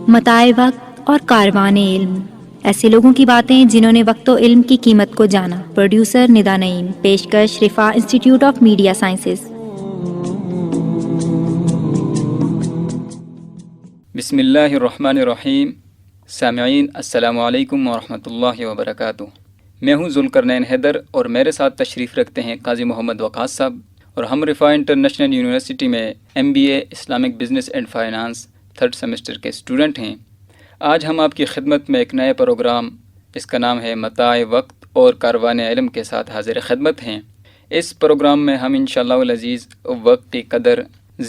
متاع وقت اور کاروان علم، ایسے لوگوں کی باتیں جنہوں نے وقت و علم کی قیمت کو جانا۔ پروڈیوسر ندا نعیم، پیشکش رفا انسٹیٹیوٹ آف میڈیا سائنسز۔ بسم اللہ الرحمن الرحیم۔ سامعین السلام علیکم ورحمۃ اللہ وبرکاتہ۔ میں ہوں ذوالقرنین حیدر اور میرے ساتھ تشریف رکھتے ہیں قاضی محمد وقاص صاحب، اور ہم رفا انٹرنیشنل یونیورسٹی میں MBA Islamic business and finance 3rd semester کے اسٹوڈنٹ ہیں۔ آج ہم آپ کی خدمت میں ایک نئے پروگرام، اس کا نام ہے متاع وقت اور کاروان علم کے ساتھ حاضر خدمت ہیں۔ اس پروگرام میں ہم انشاءاللہ العزیز وقت کی قدر،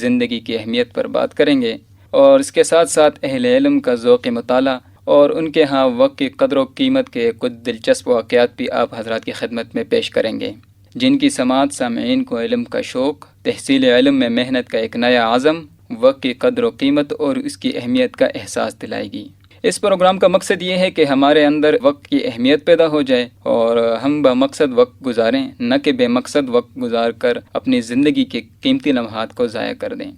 زندگی کی اہمیت پر بات کریں گے، اور اس کے ساتھ ساتھ اہل علم کا ذوق مطالعہ اور ان کے ہاں وقت کی قدر و قیمت کے کچھ دلچسپ واقعات بھی آپ حضرات کی خدمت میں پیش کریں گے، جن کی سماعت سامعین کو علم کا شوق، تحصیل علم میں محنت کا ایک نیا عزم، وقت کی قدر و قیمت اور اس کی اہمیت کا احساس دلائے گی۔ اس پروگرام کا مقصد یہ ہے کہ ہمارے اندر وقت کی اہمیت پیدا ہو جائے اور ہم بمقصد وقت گزاریں، نہ کہ بے مقصد وقت گزار کر اپنی زندگی کے قیمتی لمحات کو ضائع کر دیں،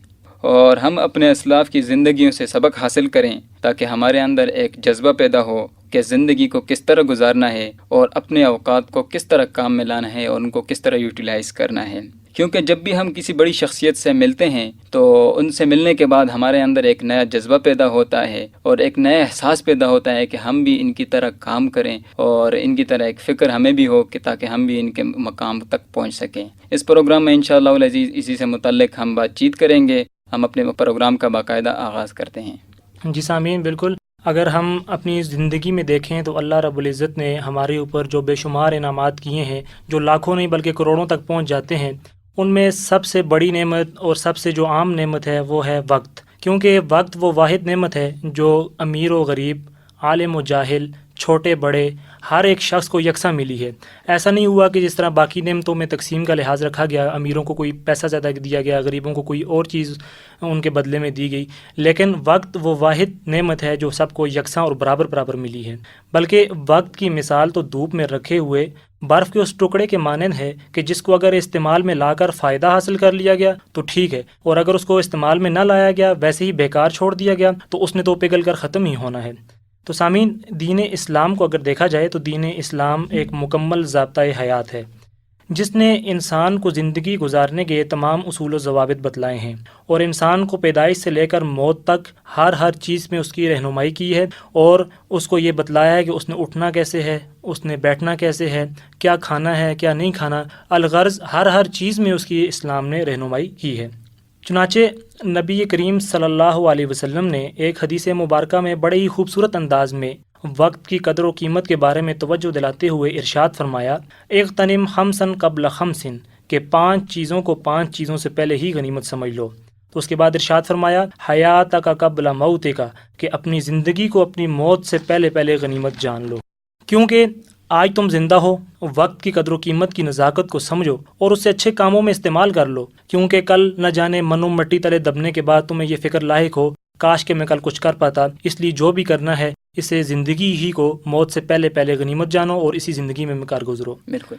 اور ہم اپنے اسلاف کی زندگیوں سے سبق حاصل کریں تاکہ ہمارے اندر ایک جذبہ پیدا ہو کہ زندگی کو کس طرح گزارنا ہے اور اپنے اوقات کو کس طرح کام میں لانا ہے اور ان کو کس طرح یوٹیلائز کرنا ہے۔ کیونکہ جب بھی ہم کسی بڑی شخصیت سے ملتے ہیں تو ان سے ملنے کے بعد ہمارے اندر ایک نیا جذبہ پیدا ہوتا ہے اور ایک نیا احساس پیدا ہوتا ہے کہ ہم بھی ان کی طرح کام کریں اور ان کی طرح ایک فکر ہمیں بھی ہو کہ تاکہ ہم بھی ان کے مقام تک پہنچ سکیں۔ اس پروگرام میں انشاءاللہ العزیز اسی سے متعلق ہم بات چیت کریں گے۔ ہم اپنے پروگرام کا باقاعدہ آغاز کرتے ہیں۔ جی سامعین، بالکل، اگر ہم اپنی زندگی میں دیکھیں تو اللہ رب العزت نے ہمارے اوپر جو بے شمار انعامات کیے ہیں، جو لاکھوں نہیں بلکہ کروڑوں تک پہنچ جاتے ہیں، ان میں سب سے بڑی نعمت اور سب سے جو عام نعمت ہے وہ ہے وقت۔ کیونکہ وقت وہ واحد نعمت ہے جو امیر و غریب، عالم و جاہل، چھوٹے بڑے، ہر ایک شخص کو یکساں ملی ہے۔ ایسا نہیں ہوا کہ جس طرح باقی نعمتوں میں تقسیم کا لحاظ رکھا گیا، امیروں کو کوئی پیسہ زیادہ دیا گیا، غریبوں کو کوئی اور چیز ان کے بدلے میں دی گئی، لیکن وقت وہ واحد نعمت ہے جو سب کو یکساں اور برابر ملی ہے۔ بلکہ وقت کی مثال تو دھوپ میں رکھے ہوئے برف کے اس ٹکڑے کے مانند ہے کہ جس کو اگر استعمال میں لا کر فائدہ حاصل کر لیا گیا تو ٹھیک ہے، اور اگر اس کو استعمال میں نہ لایا گیا، ویسے ہی بیکار چھوڑ دیا گیا، تو اس نے تو پگھل کر ختم ہی ہونا ہے۔ تو سامعین، دین اسلام کو اگر دیکھا جائے تو دین اسلام ایک مکمل ضابطۂ حیات ہے جس نے انسان کو زندگی گزارنے کے تمام اصول و ضوابط بتلائے ہیں، اور انسان کو پیدائش سے لے کر موت تک ہر چیز میں اس کی رہنمائی کی ہے، اور اس کو یہ بتلایا ہے کہ اس نے اٹھنا کیسے ہے، اس نے بیٹھنا کیسے ہے، کیا کھانا ہے کیا نہیں کھانا، الغرض ہر چیز میں اس کی اسلام نے رہنمائی کی ہے۔ چنانچہ نبی کریم صلی اللہ علیہ وسلم نے ایک حدیث مبارکہ میں بڑے ہی خوبصورت انداز میں وقت کی قدر و قیمت کے بارے میں توجہ دلاتے ہوئے ارشاد فرمایا، اغتنم خمسا قبل خمس، کہ 5 چیزوں کو 5 چیزوں سے پہلے ہی غنیمت سمجھ لو۔ تو اس کے بعد ارشاد فرمایا، حیاتک قبل موتک، کہ اپنی زندگی کو اپنی موت سے پہلے غنیمت جان لو۔ کیونکہ آج تم زندہ ہو، وقت کی قدر و قیمت کی نزاکت کو سمجھو اور اسے اچھے کاموں میں استعمال کر لو، کیونکہ کل نہ جانے من و مٹی تلے دبنے کے بعد تمہیں یہ فکر لاحق ہو، کاش کہ میں کل کچھ کر پاتا۔ اس لیے جو بھی کرنا ہے اسے زندگی ہی کو موت سے پہلے غنیمت جانو اور اسی زندگی میں کار گزرو۔ بالکل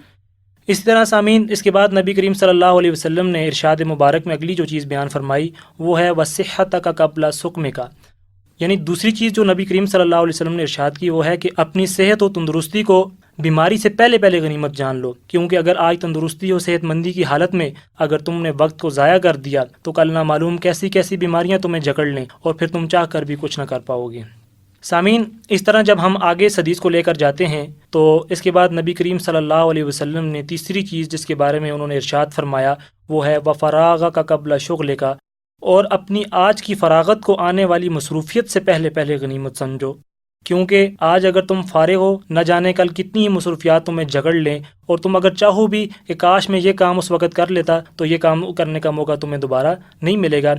اسی طرح سامعین، اس کے بعد نبی کریم صلی اللہ علیہ وسلم نے ارشاد مبارک میں اگلی جو چیز بیان فرمائی وہ ہے وصحتک قبل سقمک، یعنی دوسری چیز جو نبی کریم صلی اللہ علیہ وسلم نے ارشاد کی وہ ہے کہ اپنی صحت و تندرستی کو بیماری سے پہلے غنیمت جان لو، کیونکہ اگر آج تندرستی اور صحت مندی کی حالت میں اگر تم نے وقت کو ضائع کر دیا تو کل نہ معلوم کیسی بیماریاں تمہیں جکڑ لیں اور پھر تم چاہ کر بھی کچھ نہ کر پاؤ گے۔ سامعین، اس طرح جب ہم آگے اس حدیث کو لے کر جاتے ہیں تو اس کے بعد نبی کریم صلی اللہ علیہ وسلم نے تیسری چیز جس کے بارے میں انہوں نے ارشاد فرمایا وہ ہے وفراغک قبل شغلک، اور اپنی آج کی فراغت کو آنے والی مصروفیت سے پہلے غنیمت سمجھو، کیونکہ آج اگر تم فارغ ہو، نہ جانے کل کتنی ہی مصروفیات تمہیں جکڑ لیں، اور تم اگر چاہو بھی کہ کاش میں یہ کام اس وقت کر لیتا تو یہ کام کرنے کا موقع تمہیں دوبارہ نہیں ملے گا۔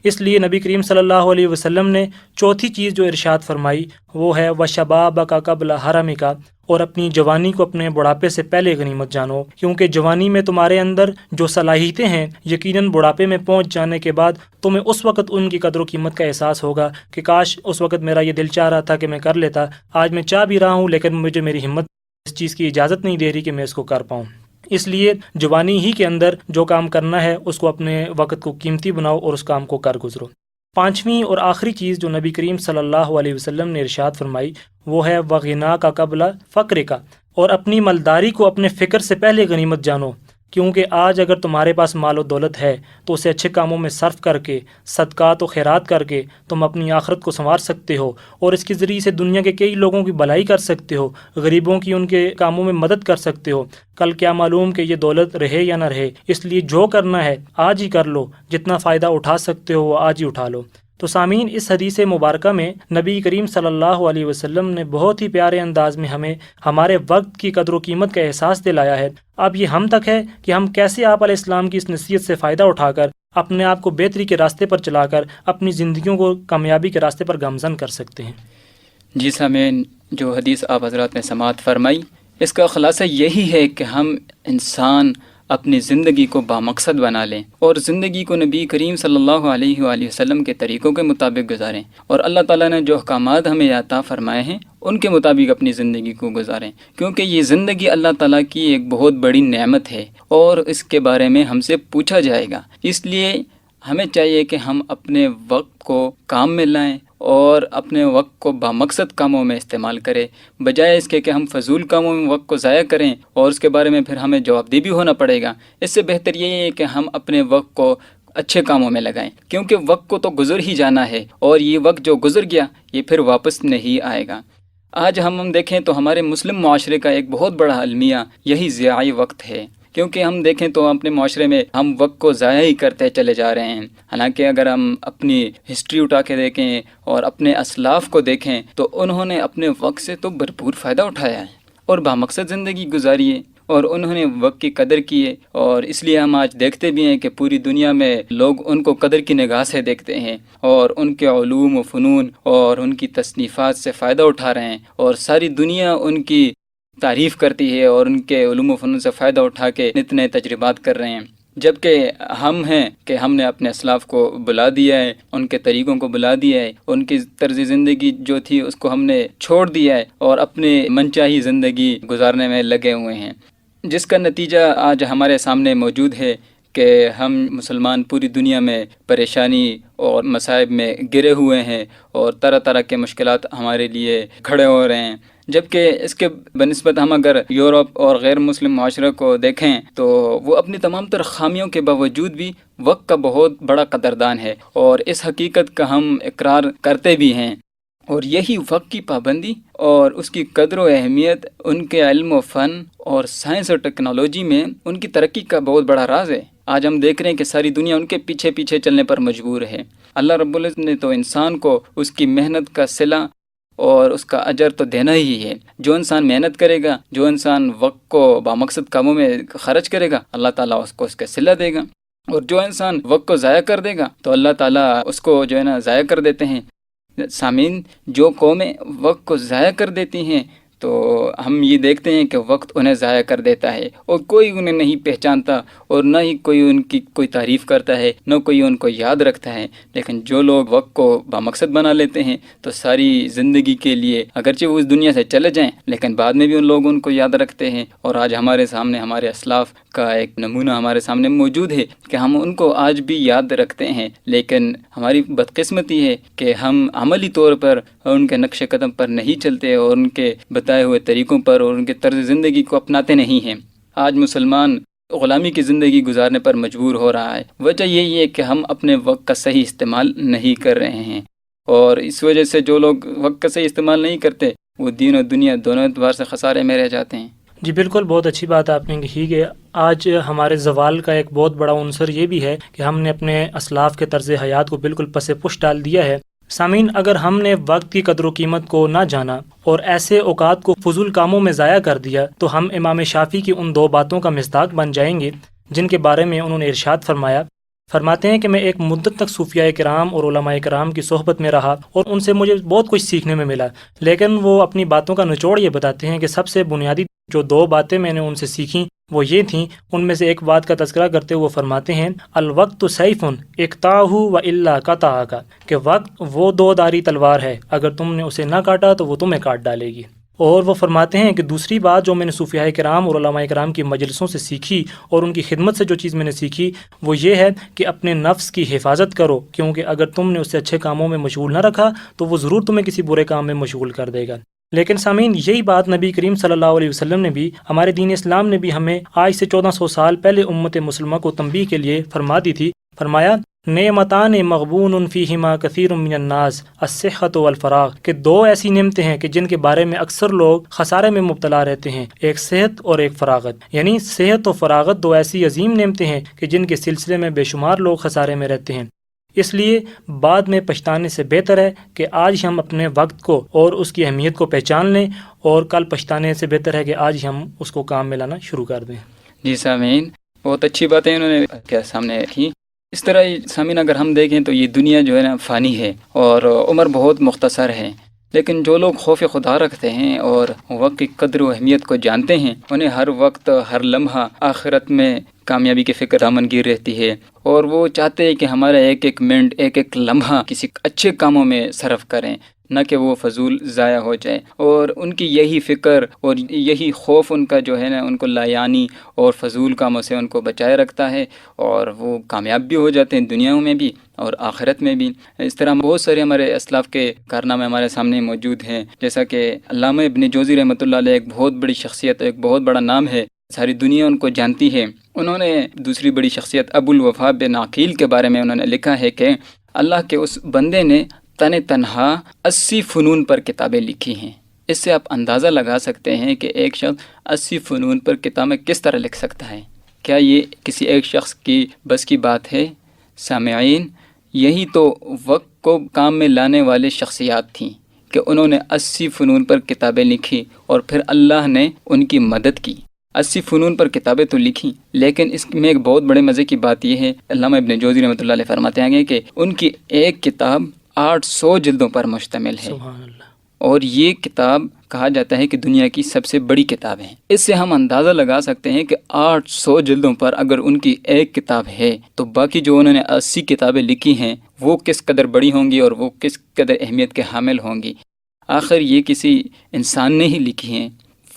اس لیے نبی کریم صلی اللہ علیہ وسلم نے چوتھی چیز جو ارشاد فرمائی وہ ہے وشبابک قبل حرمک، اور اپنی جوانی کو اپنے بڑھاپے سے پہلے غنیمت جانو، کیونکہ جوانی میں تمہارے اندر جو صلاحیتیں ہیں یقیناً بڑھاپے میں پہنچ جانے کے بعد تمہیں اس وقت ان کی قدر و قیمت کا احساس ہوگا کہ کاش اس وقت میرا یہ دل چاہ رہا تھا کہ میں کر لیتا، آج میں چاہ بھی رہا ہوں لیکن مجھے میری ہمت اس چیز کی اجازت نہیں دے رہی کہ میں اس کو کر پاؤں۔ اس لیے جوانی ہی کے اندر جو کام کرنا ہے اس کو اپنے وقت کو قیمتی بناؤ اور اس کام کو کر گزرو۔ پانچویں اور آخری چیز جو نبی کریم صلی اللہ علیہ وسلم نے ارشاد فرمائی وہ ہے وغنا کا قبل فقر کا، اور اپنی مالداری کو اپنے فکر سے پہلے غنیمت جانو، کیونکہ آج اگر تمہارے پاس مال و دولت ہے تو اسے اچھے کاموں میں صرف کر کے، صدقات و خیرات کر کے تم اپنی آخرت کو سنوار سکتے ہو، اور اس کے ذریعے سے دنیا کے کئی لوگوں کی بھلائی کر سکتے ہو، غریبوں کی ان کے کاموں میں مدد کر سکتے ہو۔ کل کیا معلوم کہ یہ دولت رہے یا نہ رہے، اس لیے جو کرنا ہے آج ہی کر لو، جتنا فائدہ اٹھا سکتے ہو وہ آج ہی اٹھا لو۔ تو سامعین، اس حدیث مبارکہ میں نبی کریم صلی اللہ علیہ وسلم نے بہت ہی پیارے انداز میں ہمیں ہمارے وقت کی قدر و قیمت کا احساس دلایا ہے۔ اب یہ ہم تک ہے کہ ہم کیسے آپ علیہ السلام کی اس نصیحت سے فائدہ اٹھا کر اپنے آپ کو بہتری کے راستے پر چلا کر اپنی زندگیوں کو کامیابی کے راستے پر گامزن کر سکتے ہیں۔ جی سامعین، جو حدیث آپ حضرات نے سماعت فرمائی، اس کا خلاصہ یہی ہے کہ ہم انسان اپنی زندگی کو بامقصد بنا لیں اور زندگی کو نبی کریم صلی اللہ علیہ وآلہ وسلم کے طریقوں کے مطابق گزاریں، اور اللہ تعالیٰ نے جو احکامات ہمیں عطا فرمائے ہیں ان کے مطابق اپنی زندگی کو گزاریں، کیونکہ یہ زندگی اللہ تعالیٰ کی ایک بہت بڑی نعمت ہے اور اس کے بارے میں ہم سے پوچھا جائے گا۔ اس لیے ہمیں چاہیے کہ ہم اپنے وقت کو کام میں لائیں اور اپنے وقت کو بامقصد کاموں میں استعمال کریں، بجائے اس کے کہ ہم فضول کاموں میں وقت کو ضائع کریں اور اس کے بارے میں پھر ہمیں جواب دہ بھی ہونا پڑے گا۔ اس سے بہتر یہ ہے کہ ہم اپنے وقت کو اچھے کاموں میں لگائیں، کیونکہ وقت کو تو گزر ہی جانا ہے، اور یہ وقت جو گزر گیا یہ پھر واپس نہیں آئے گا۔ آج ہم دیکھیں تو ہمارے مسلم معاشرے کا ایک بہت بڑا المیہ یہی ضیاعی وقت ہے، کیونکہ ہم دیکھیں تو اپنے معاشرے میں ہم وقت کو ضائع ہی کرتے چلے جا رہے ہیں۔ حالانکہ اگر ہم اپنی ہسٹری اٹھا کے دیکھیں اور اپنے اسلاف کو دیکھیں تو انہوں نے اپنے وقت سے تو بھرپور فائدہ اٹھایا ہے اور بامقصد زندگی گزاری ہے، اور انہوں نے وقت کی قدر کی ہے، اور اس لیے ہم آج دیکھتے بھی ہیں کہ پوری دنیا میں لوگ ان کو قدر کی نگاہ سے دیکھتے ہیں اور ان کے علوم و فنون اور ان کی تصنیفات سے فائدہ اٹھا رہے ہیں، اور ساری دنیا ان کی تعریف کرتی ہے اور ان کے علوم و فنون سے فائدہ اٹھا کے نت نئے تجربات کر رہے ہیں، جبکہ ہم ہیں کہ ہم نے اپنے اسلاف کو بلا دیا ہے، ان کے طریقوں کو بلا دیا ہے، ان کی طرز زندگی جو تھی اس کو ہم نے چھوڑ دیا ہے اور اپنے منچاہی زندگی گزارنے میں لگے ہوئے ہیں، جس کا نتیجہ آج ہمارے سامنے موجود ہے کہ ہم مسلمان پوری دنیا میں پریشانی اور مصائب میں گرے ہوئے ہیں اور طرح طرح کے مشکلات ہمارے لیے کھڑے ہو رہے ہیں، جبکہ اس کے بنسبت ہم اگر یورپ اور غیر مسلم معاشرے کو دیکھیں تو وہ اپنی تمام تر خامیوں کے باوجود بھی وقت کا بہت بڑا قدردان ہے، اور اس حقیقت کا ہم اقرار کرتے بھی ہیں، اور یہی وقت کی پابندی اور اس کی قدر و اہمیت ان کے علم و فن اور سائنس اور ٹیکنالوجی میں ان کی ترقی کا بہت بڑا راز ہے۔ آج ہم دیکھ رہے ہیں کہ ساری دنیا ان کے پیچھے پیچھے چلنے پر مجبور ہے۔ اللہ رب العزت نے تو انسان کو اس کی محنت کا صلہ اور اس کا اجر تو دینا ہی ہے۔ جو انسان محنت کرے گا، جو انسان وقت کو بامقصد کاموں میں خرچ کرے گا، اللہ تعالیٰ اس کو اس کا صلہ دے گا، اور جو انسان وقت کو ضائع کر دے گا تو اللہ تعالیٰ اس کو جو ہے نا ضائع کر دیتے ہیں۔ سامعین، جو قومیں وقت کو ضائع کر دیتی ہیں تو ہم یہ دیکھتے ہیں کہ وقت انہیں ضائع کر دیتا ہے، اور کوئی انہیں نہیں پہچانتا اور نہ ہی کوئی ان کی کوئی تعریف کرتا ہے، نہ کوئی ان کو یاد رکھتا ہے۔ لیکن جو لوگ وقت کو بامقصد بنا لیتے ہیں تو ساری زندگی کے لیے اگرچہ وہ اس دنیا سے چلے جائیں لیکن بعد میں بھی ان لوگ ان کو یاد رکھتے ہیں، اور آج ہمارے سامنے ہمارے اسلاف کا ایک نمونہ ہمارے سامنے موجود ہے کہ ہم ان کو آج بھی یاد رکھتے ہیں، لیکن ہماری بدقسمتی ہے کہ ہم عملی طور پر ان کے نقش قدم پر نہیں چلتے اور ان کے بتائے ہوئے طریقوں پر اور ان کے طرز زندگی کو اپناتے نہیں ہیں۔ آج مسلمان غلامی کی زندگی گزارنے پر مجبور ہو رہا ہے۔ وجہ یہی ہے کہ ہم اپنے وقت کا صحیح استعمال نہیں کر رہے ہیں، اور اس وجہ سے جو لوگ وقت کا صحیح استعمال نہیں کرتے وہ دین اور دنیا دونوں اعتبار سے خسارے میں رہ جاتے ہیں۔ جی بالکل، بہت اچھی بات آپ نے کہی کہ آج ہمارے زوال کا ایک بہت بڑا عنصر یہ بھی ہے کہ ہم نے اپنے اسلاف کے طرز حیات کو بالکل پس پش ڈال دیا ہے۔ سامعین، اگر ہم نے وقت کی قدر و قیمت کو نہ جانا اور ایسے اوقات کو فضول کاموں میں ضائع کر دیا تو ہم امام شافعی کی ان دو باتوں کا مصداق بن جائیں گے جن کے بارے میں انہوں نے ارشاد فرماتے ہیں کہ میں ایک مدت تک صوفیاء کرام اور علماء کرام کی صحبت میں رہا اور ان سے مجھے بہت کچھ سیکھنے میں ملا، لیکن وہ اپنی باتوں کا نچوڑ یہ بتاتے ہیں کہ سب سے بنیادی جو دو باتیں میں نے ان سے سیکھیں وہ یہ تھیں۔ ان میں سے ایک بات کا تذکرہ کرتے ہوئے فرماتے ہیں الوقت سیف اقطعہ والا قطعک، کہ وقت وہ دو داری تلوار ہے، اگر تم نے اسے نہ کاٹا تو وہ تمہیں کاٹ ڈالے گی۔ اور وہ فرماتے ہیں کہ دوسری بات جو میں نے صوفیاء کرام اور علماء کرام کی مجلسوں سے سیکھی اور ان کی خدمت سے جو چیز میں نے سیکھی وہ یہ ہے کہ اپنے نفس کی حفاظت کرو، کیونکہ اگر تم نے اسے اچھے کاموں میں مشغول نہ رکھا تو وہ ضرور تمہیں کسی برے کام میں مشغول کر دے گا۔ لیکن سامعین، یہی بات نبی کریم صلی اللہ علیہ وسلم نے بھی، ہمارے دین اسلام نے بھی ہمیں آج سے 1400 سال پہلے امت مسلمہ کو تنبیہ کے لیے فرما دی تھی۔ فرمایا نعمتان مغبون فیہما کثیر من الناس الصحۃ والفراغ، کہ دو ایسی نعمتیں ہیں کہ جن کے بارے میں اکثر لوگ خسارے میں مبتلا رہتے ہیں، ایک صحت اور ایک فراغت۔ یعنی صحت و فراغت دو ایسی عظیم نعمتیں ہیں کہ جن کے سلسلے میں بے شمار لوگ خسارے میں رہتے ہیں۔ اس لیے بعد میں پچھتانے سے بہتر ہے کہ آج ہم اپنے وقت کو اور اس کی اہمیت کو پہچان لیں، اور کل پچھتانے سے بہتر ہے کہ آج ہم اس کو کام میں لانا شروع کر دیں۔ جی سامعین، بہت اچھی باتیں انہوں نے کیا سامنے رکھی۔ اس طرح سامعین اگر ہم دیکھیں تو یہ دنیا جو ہے نا فانی ہے اور عمر بہت مختصر ہے، لیکن جو لوگ خوف خدا رکھتے ہیں اور وقت کی قدر و اہمیت کو جانتے ہیں، انہیں ہر وقت ہر لمحہ آخرت میں کامیابی کی فکر دامنگیر رہتی ہے، اور وہ چاہتے ہیں کہ ہمارا ایک ایک منٹ ایک ایک لمحہ کسی اچھے کاموں میں صرف کریں، نہ کہ وہ فضول ضائع ہو جائے۔ اور ان کی یہی فکر اور یہی خوف ان کا جو ہے نا ان کو لایانی اور فضول کاموں سے ان کو بچائے رکھتا ہے، اور وہ کامیاب بھی ہو جاتے ہیں دنیا میں بھی اور آخرت میں بھی۔ اس طرح بہت سارے ہمارے اسلاف کے کارنامے ہمارے سامنے موجود ہیں، جیسا کہ علامہ ابن جوزی رحمۃ اللہ علیہ ایک بہت بڑی شخصیت، ایک بہت بڑا نام ہے، ساری دنیا ان کو جانتی ہے۔ انہوں نے دوسری بڑی شخصیت ابو الوفا بن عقیل کے بارے میں انہوں نے لکھا ہے کہ اللہ کے اس بندے نے تنہا 80 فنون پر کتابیں لکھی ہیں۔ اس سے آپ اندازہ لگا سکتے ہیں کہ ایک شخص 80 فنون پر کتابیں کس طرح لکھ سکتا ہے۔ کیا یہ کسی ایک شخص کی بس کی بات ہے؟ سامعین، یہی تو وقت کو کام میں لانے والے شخصیات تھیں کہ انہوں نے 80 فنون پر کتابیں لکھی اور پھر اللہ نے ان کی مدد کی۔ 80 فنون پر کتابیں تو لکھی، لیکن اس میں ایک بہت بڑے مزے کی بات یہ ہے، علامہ ابن جوزی رحمۃ اللہ علیہ فرماتے ہیں کہ ان کی ایک کتاب 800 جلدوں پر مشتمل ہے، سبحان اللہ۔ اور یہ کتاب کہا جاتا ہے کہ دنیا کی سب سے بڑی کتاب ہے۔ اس سے ہم اندازہ لگا سکتے ہیں کہ 800 جلدوں پر اگر ان کی ایک کتاب ہے تو باقی جو انہوں نے 80 کتابیں لکھی ہیں وہ کس قدر بڑی ہوں گی اور وہ کس قدر اہمیت کے حامل ہوں گی۔ آخر یہ کسی انسان نے ہی لکھی ہیں۔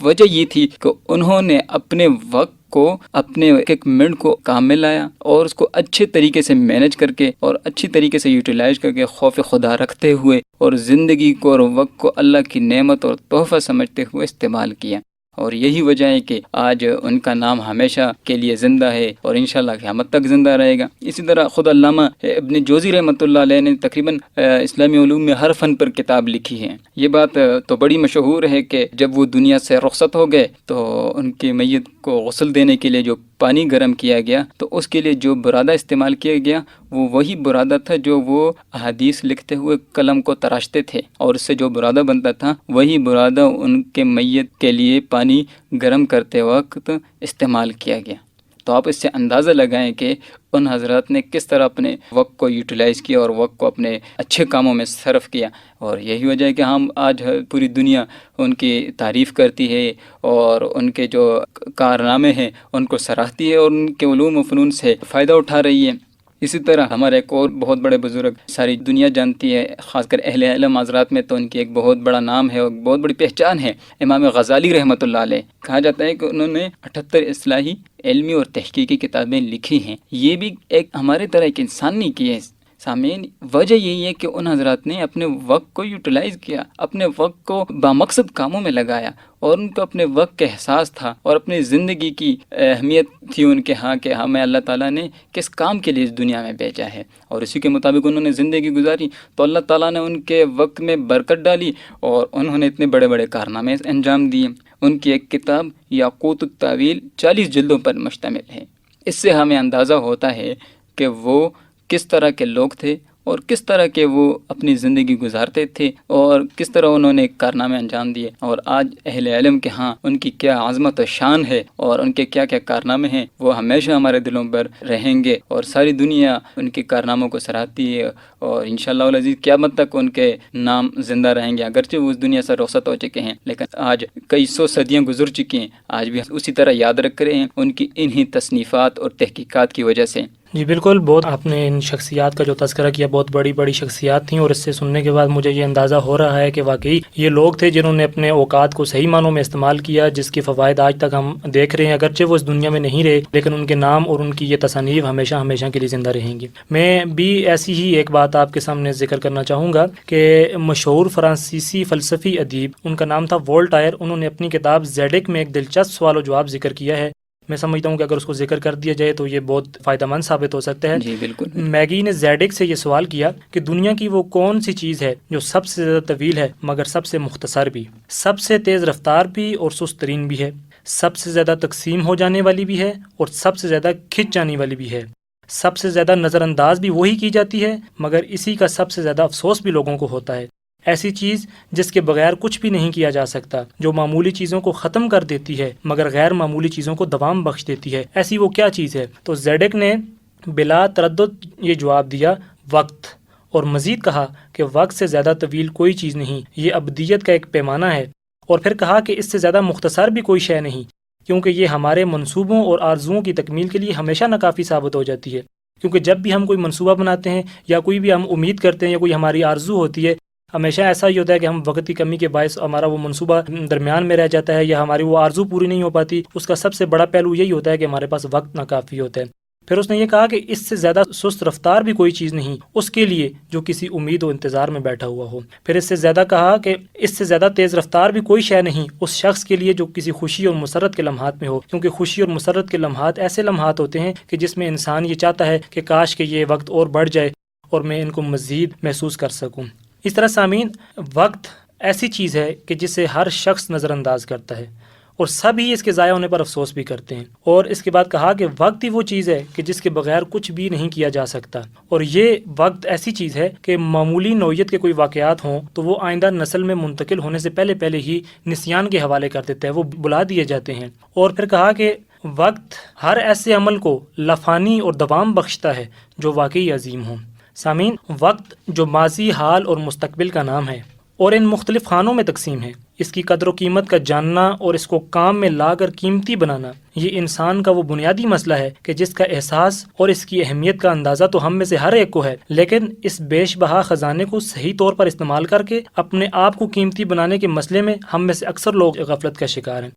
وجہ یہ تھی کہ انہوں نے اپنے وقت کو، اپنے ایک منٹ کو کام میں لایا اور اس کو اچھے طریقے سے مینج کر کے اور اچھی طریقے سے یوٹیلائز کر کے خوف خدا رکھتے ہوئے اور زندگی کو اور وقت کو اللہ کی نعمت اور تحفہ سمجھتے ہوئے استعمال کیا، اور یہی وجہ ہے کہ آج ان کا نام ہمیشہ کے لیے زندہ ہے اور انشاءاللہ قیامت تک زندہ رہے گا۔ اسی طرح خود علامہ ابن جوزی رحمۃ اللہ علیہ نے تقریباً اسلامی علوم میں ہر فن پر کتاب لکھی ہے۔ یہ بات تو بڑی مشہور ہے کہ جب وہ دنیا سے رخصت ہو گئے تو ان کی میت کو غسل دینے کے لیے جو پانی گرم کیا گیا تو اس کے لیے جو برادہ استعمال کیا گیا وہ وہی برادہ تھا جو وہ احادیث لکھتے ہوئے قلم کو تراشتے تھے، اور اس سے جو برادہ بنتا تھا وہی برادہ ان کے میت کے لیے پانی گرم کرتے وقت استعمال کیا گیا۔ تو آپ اس سے اندازہ لگائیں کہ ان حضرات نے کس طرح اپنے وقت کو یوٹیلائز کیا اور وقت کو اپنے اچھے کاموں میں صرف کیا، اور یہی وجہ ہے کہ ہم آج پوری دنیا ان کی تعریف کرتی ہے اور ان کے جو کارنامے ہیں ان کو سراہتی ہے اور ان کے علوم و فنون سے فائدہ اٹھا رہی ہے۔ اسی طرح ہمارے ایک اور بہت بڑے بزرگ ساری دنیا جانتی ہے، خاص کر اہل علم حضرات میں تو ان کی ایک بہت بڑا نام ہے اور بہت بڑی پہچان ہے، امام غزالی رحمۃ اللہ علیہ۔ کہا جاتا ہے کہ انہوں نے 78 اصلاحی، علمی اور تحقیقی کتابیں لکھی ہیں۔ یہ بھی ایک ہمارے طرح ایک انسان نے کی ہے۔ سامعین، وجہ یہی ہے کہ ان حضرات نے اپنے وقت کو یوٹیلائز کیا، اپنے وقت کو بامقصد کاموں میں لگایا، اور ان کو اپنے وقت کا احساس تھا اور اپنی زندگی کی اہمیت تھی ان کے ہاں کہ ہمیں اللہ تعالیٰ نے کس کام کے لیے اس دنیا میں بھیجا ہے، اور اسی کے مطابق انہوں نے زندگی گزاری تو اللہ تعالیٰ نے ان کے وقت میں برکت ڈالی اور انہوں نے اتنے بڑے بڑے کارنامے انجام دیے۔ ان کی ایک کتاب یاقوت التاویل 40 جلدوں پر مشتمل ہے۔ اس سے ہمیں اندازہ ہوتا ہے کہ وہ کس طرح کے لوگ تھے اور کس طرح کے وہ اپنی زندگی گزارتے تھے اور کس طرح انہوں نے کارنامے انجام دیے، اور آج اہل علم کے ہاں ان کی کیا عظمت و شان ہے اور ان کے کیا کیا کارنامے ہیں، وہ ہمیشہ ہمارے دلوں پر رہیں گے اور ساری دنیا ان کے کارناموں کو سراہتی ہے، اور انشاءاللہ العزیز قیامت تک ان کے نام زندہ رہیں گے۔ اگرچہ وہ اس دنیا سے رخصت ہو چکے ہیں لیکن آج کئی سو صدیاں گزر چکی ہیں، آج بھی اسی طرح یاد رکھ رہے ہیں ان کی انہی تصنیفات اور تحقیقات کی وجہ سے۔ جی بالکل، بہت آپ نے ان شخصیات کا جو تذکرہ کیا بہت بڑی بڑی شخصیات تھیں، اور اس سے سننے کے بعد مجھے یہ اندازہ ہو رہا ہے کہ واقعی یہ لوگ تھے جنہوں نے اپنے اوقات کو صحیح معنوں میں استعمال کیا، جس کے فوائد آج تک ہم دیکھ رہے ہیں، اگرچہ وہ اس دنیا میں نہیں رہے لیکن ان کے نام اور ان کی یہ تصانیف ہمیشہ ہمیشہ کے لیے زندہ رہیں گی۔ میں بھی ایسی ہی ایک بات آپ کے سامنے ذکر کرنا چاہوں گا کہ مشہور فرانسیسی فلسفی ادیب، ان کا نام تھا وولٹائر، انہوں نے اپنی کتاب زیڈک میں ایک دلچسپ سوال و جواب ذکر کیا ہے۔ میں سمجھتا ہوں کہ اگر اس کو ذکر کر دیا جائے تو یہ بہت فائدہ مند ثابت ہو سکتا ہے۔ جی بالکل۔ میگی نے زیڈک سے یہ سوال کیا کہ دنیا کی وہ کون سی چیز ہے جو سب سے زیادہ طویل ہے مگر سب سے مختصر بھی، سب سے تیز رفتار بھی اور سست ترین بھی ہے، سب سے زیادہ تقسیم ہو جانے والی بھی ہے اور سب سے زیادہ کھنچ جانے والی بھی ہے، سب سے زیادہ نظر انداز بھی وہی کی جاتی ہے مگر اسی کا سب سے زیادہ افسوس بھی لوگوں کو ہوتا ہے، ایسی چیز جس کے بغیر کچھ بھی نہیں کیا جا سکتا، جو معمولی چیزوں کو ختم کر دیتی ہے مگر غیر معمولی چیزوں کو دوام بخش دیتی ہے، ایسی وہ کیا چیز ہے؟ تو زیڈک نے بلا تردد یہ جواب دیا، وقت، اور مزید کہا کہ وقت سے زیادہ طویل کوئی چیز نہیں، یہ ابدیت کا ایک پیمانہ ہے، اور پھر کہا کہ اس سے زیادہ مختصر بھی کوئی شے نہیں، کیونکہ یہ ہمارے منصوبوں اور آرزوؤں کی تکمیل کے لیے ہمیشہ ناکافی ثابت ہو جاتی ہے، کیونکہ جب بھی ہم کوئی منصوبہ بناتے ہیں یا کوئی بھی ہم امید کرتے ہیں یا کوئی ہماری آرزو ہوتی ہے، ہمیشہ ایسا ہی ہوتا ہے کہ ہم وقت کی کمی کے باعث ہمارا وہ منصوبہ درمیان میں رہ جاتا ہے یا ہماری وہ آرزو پوری نہیں ہو پاتی۔ اس کا سب سے بڑا پہلو یہی ہوتا ہے کہ ہمارے پاس وقت ناکافی ہوتا ہے۔ پھر اس نے یہ کہا کہ اس سے زیادہ سست رفتار بھی کوئی چیز نہیں اس کے لیے جو کسی امید و انتظار میں بیٹھا ہوا ہو۔ پھر اس سے زیادہ کہا کہ اس سے زیادہ تیز رفتار بھی کوئی شے نہیں اس شخص کے لیے جو کسی خوشی اور مسرت کے لمحات میں ہو، کیونکہ خوشی اور مسرت کے لمحات ایسے لمحات ہوتے ہیں کہ جس میں انسان یہ چاہتا ہے کہ کاش کہ یہ وقت اور بڑھ جائے اور میں ان کو مزید محسوس کر سکوں۔ اس طرح سامعین، وقت ایسی چیز ہے کہ جسے ہر شخص نظر انداز کرتا ہے اور سب ہی اس کے ضائع ہونے پر افسوس بھی کرتے ہیں، اور اس کے بعد کہا کہ وقت ہی وہ چیز ہے کہ جس کے بغیر کچھ بھی نہیں کیا جا سکتا، اور یہ وقت ایسی چیز ہے کہ معمولی نوعیت کے کوئی واقعات ہوں تو وہ آئندہ نسل میں منتقل ہونے سے پہلے ہی نسیان کے حوالے کر دیتا ہے، وہ بلا دیے جاتے ہیں۔ اور پھر کہا کہ وقت ہر ایسے عمل کو لفانی اور دوام بخشتا ہے جو واقعی عظیم ہوں۔ سامعین، وقت جو ماضی، حال اور مستقبل کا نام ہے اور ان مختلف خانوں میں تقسیم ہے، اس کی قدر و قیمت کا جاننا اور اس کو کام میں لا کر قیمتی بنانا، یہ انسان کا وہ بنیادی مسئلہ ہے کہ جس کا احساس اور اس کی اہمیت کا اندازہ تو ہم میں سے ہر ایک کو ہے، لیکن اس بیش بہا خزانے کو صحیح طور پر استعمال کر کے اپنے آپ کو قیمتی بنانے کے مسئلے میں ہم میں سے اکثر لوگ غفلت کا شکار ہیں۔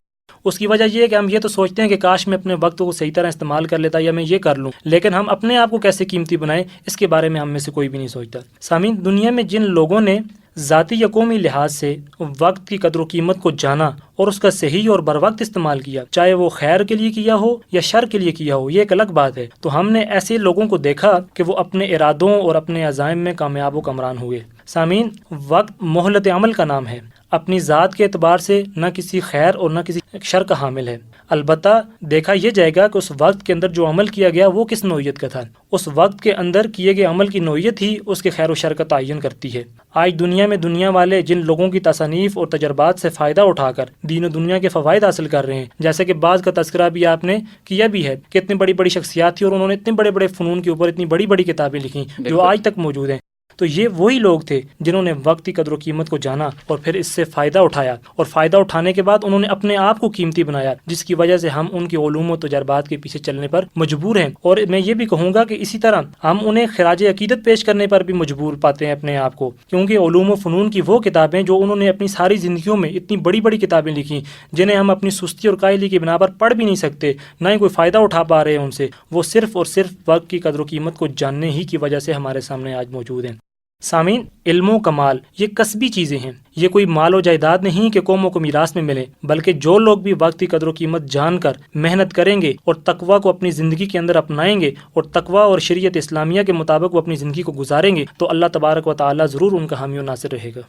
اس کی وجہ یہ ہے کہ ہم یہ تو سوچتے ہیں کہ کاش میں اپنے وقت کو صحیح طرح استعمال کر لیتا یا میں یہ کر لوں، لیکن ہم اپنے آپ کو کیسے قیمتی بنائیں اس کے بارے میں ہم میں سے کوئی بھی نہیں سوچتا۔ سامعین، دنیا میں جن لوگوں نے ذاتی یا قومی لحاظ سے وقت کی قدر و قیمت کو جانا اور اس کا صحیح اور بر وقت استعمال کیا، چاہے وہ خیر کے لیے کیا ہو یا شر کے لیے کیا ہو، یہ ایک الگ بات ہے، تو ہم نے ایسے لوگوں کو دیکھا کہ وہ اپنے ارادوں اور اپنے عزائم میں کامیاب و کامران ہوئے۔ سامعین، وقت مہلت عمل کا نام ہے، اپنی ذات کے اعتبار سے نہ کسی خیر اور نہ کسی شر کا حامل ہے، البتہ دیکھا یہ جائے گا کہ اس وقت کے اندر جو عمل کیا گیا وہ کس نوعیت کا تھا، اس وقت کے اندر کیے گئے عمل کی نوعیت ہی اس کے خیر و شر کا تعین کرتی ہے۔ آج دنیا میں دنیا والے جن لوگوں کی تصانیف اور تجربات سے فائدہ اٹھا کر دین و دنیا کے فوائد حاصل کر رہے ہیں، جیسے کہ بعض کا تذکرہ بھی آپ نے کیا بھی ہے کہ اتنی بڑی بڑی شخصیات تھی اور انہوں نے اتنے بڑے بڑے فنون کے اوپر اتنی بڑی بڑی کتابیں لکھی جو آج تک موجود ہیں، تو یہ وہی لوگ تھے جنہوں نے وقت کی قدر و قیمت کو جانا اور پھر اس سے فائدہ اٹھایا، اور فائدہ اٹھانے کے بعد انہوں نے اپنے آپ کو قیمتی بنایا، جس کی وجہ سے ہم ان کے علوم و تجربات کے پیچھے چلنے پر مجبور ہیں، اور میں یہ بھی کہوں گا کہ اسی طرح ہم انہیں خراج عقیدت پیش کرنے پر بھی مجبور پاتے ہیں اپنے آپ کو، کیونکہ علوم و فنون کی وہ کتابیں جو انہوں نے اپنی ساری زندگیوں میں اتنی بڑی بڑی کتابیں لکھی جنہیں ہم اپنی سستی اور کاہلی کی بنا پر پڑھ بھی نہیں سکتے، نہ ہی کوئی فائدہ اٹھا پا رہے ہیں ان سے، وہ صرف اور صرف وقت کی قدر و قیمت کو جاننے ہی کی وجہ سے ہمارے سامنے آج موجود ہیں۔ سامعین، علم و کمال یہ کسبی چیزیں ہیں، یہ کوئی مال و جائیداد نہیں کہ قوموں کو میراث میں ملے، بلکہ جو لوگ بھی وقت کی قدر و قیمت جان کر محنت کریں گے اور تقویٰ کو اپنی زندگی کے اندر اپنائیں گے اور تقویٰ اور شریعت اسلامیہ کے مطابق وہ اپنی زندگی کو گزاریں گے تو اللہ تبارک و تعالیٰ ضرور ان کا حامی و ناصر رہے گا۔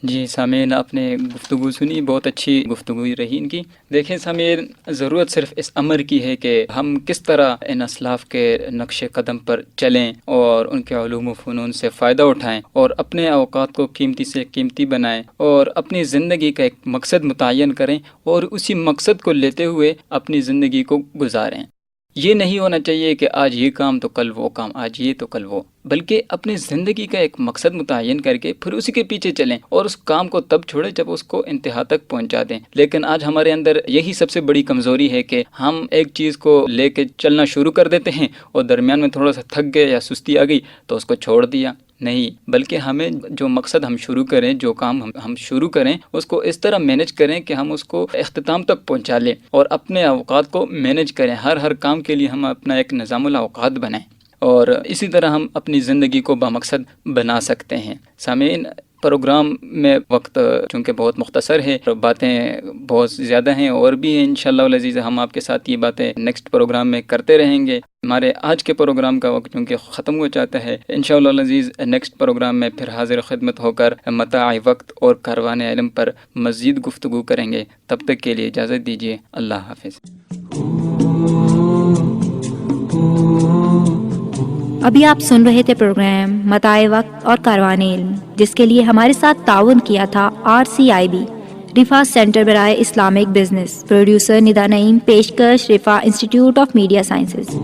جی سامعین، آپ نے گفتگو سنی، بہت اچھی گفتگو رہی ان کی۔ دیکھیں سامعین، ضرورت صرف اس امر کی ہے کہ ہم کس طرح ان اسلاف کے نقش قدم پر چلیں اور ان کے علوم و فنون سے فائدہ اٹھائیں اور اپنے اوقات کو قیمتی سے قیمتی بنائیں اور اپنی زندگی کا ایک مقصد متعین کریں اور اسی مقصد کو لیتے ہوئے اپنی زندگی کو گزاریں۔ یہ نہیں ہونا چاہیے کہ آج یہ کام تو کل وہ کام، آج یہ تو کل وہ، بلکہ اپنی زندگی کا ایک مقصد متعین کر کے پھر اسی کے پیچھے چلیں اور اس کام کو تب چھوڑیں جب اس کو انتہا تک پہنچا دیں۔ لیکن آج ہمارے اندر یہی سب سے بڑی کمزوری ہے کہ ہم ایک چیز کو لے کے چلنا شروع کر دیتے ہیں اور درمیان میں تھوڑا سا تھک گئے یا سستی آ گئی تو اس کو چھوڑ دیا۔ نہیں، بلکہ ہمیں جو مقصد ہم شروع کریں، جو کام ہم شروع کریں، اس کو اس طرح مینج کریں کہ ہم اس کو اختتام تک پہنچا لیں اور اپنے اوقات کو مینج کریں۔ ہر کام کے لیے ہم اپنا ایک نظام الاوقات بنائیں اور اسی طرح ہم اپنی زندگی کو بامقصد بنا سکتے ہیں۔ سامعین، پروگرام میں وقت چونکہ بہت مختصر ہے، باتیں بہت زیادہ ہیں اور بھی ہیں، انشاءاللہ العزیز ہم آپ کے ساتھ یہ باتیں نیکسٹ پروگرام میں کرتے رہیں گے۔ ہمارے آج کے پروگرام کا وقت چونکہ ختم ہو جاتا ہے، انشاءاللہ العزیز نیکسٹ پروگرام میں پھر حاضر خدمت ہو کر متاع وقت اور کاروان علم پر مزید گفتگو کریں گے۔ تب تک کے لیے اجازت دیجیے، اللہ حافظ۔ ابھی آپ سن رہے تھے پروگرام متاع وقت اور کاروان علم، جس کے لیے ہمارے ساتھ تعاون کیا تھا RCIB رفا سینٹر برائے اسلامک بزنس، پروڈیوسر ندا نعیم، پیشکش رفا انسٹیٹیوٹ آف میڈیا سائنسز۔